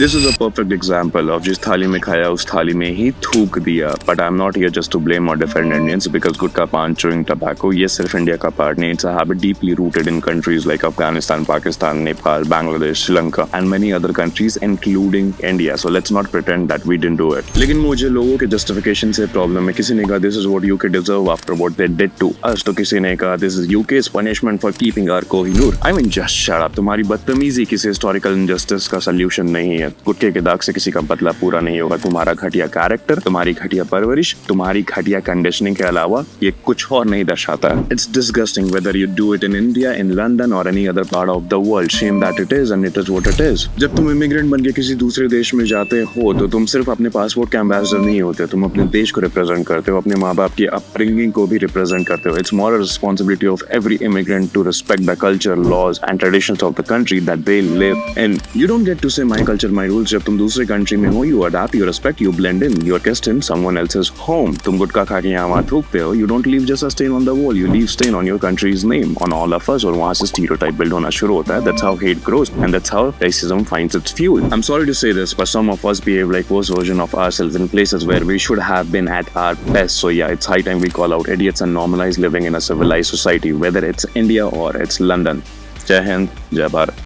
This is a perfect example of जिस थाली में खाया उस थाली में ही थूक दिया. But I'm not here just to blame or defend Indians because गुटखा, पान, chewing tobacco ये सिर्फ इंडिया का पार्ट नहीं. It's a habit deeply rooted in countries like Afghanistan, Pakistan, Nepal, Bangladesh, Sri Lanka and many other countries including India. So let's not pretend that we didn't do it. लेकिन मुझे लोगों के justification से problem है. किसी ने कहा this is what UK deserve after what they did to us. तो किसी ने कहा this is UK's punishment for keeping our Kohinoor. I mean just shut up. तुम्हारी बदतमीजी किसी historical injustice का solution नहीं है. गुटके के दाग से किसी का बदला पूरा नहीं होगा. तुम्हारा घटिया कैरेक्टर, तुम्हारी घटिया परवरिश, तुम्हारी घटिया कंडीशनिंग के अलावा ये कुछ और नहीं दर्शाता है. It's disgusting whether you do it in India, in London or any other part of the world. Shame that it is and it is what it is. जब तुम इमिग्रेंट बन के किसी दूसरे देश में जाते हो तो तुम सिर्फ अपने पासपोर्ट के एम्बेसडर नहीं होते. तुम अपने देश को रिप्रेजेंट करते हो, अपने माँ बाप की अपब्रिंगिंग को भी रिप्रेजेंट करते हो. It's moral responsibility of every immigrant to respect the culture, laws and traditions of the country that they live in. You don't get to say my culture, my rules. जब तुम दूसरे country में हो, you adapt, you respect, you blend in. You're guest in someone else's home. तुम गुटखा खा के यहाँ वहाँ थूकते हो. You don't leave just a stain on the wall. You leave stain on your country's name, on all of us. और वहाँ से stereotype build होना शुरू होता है. That's how hate grows and that's how racism finds its fuel. I'm sorry to say this, but some of us behave like worse version of ourselves in places where we should have been at our best. So yeah, it's high time we call out idiots and normalize living in a civilized society, whether it's India or it's London. Jai Hind, Jai Bharat.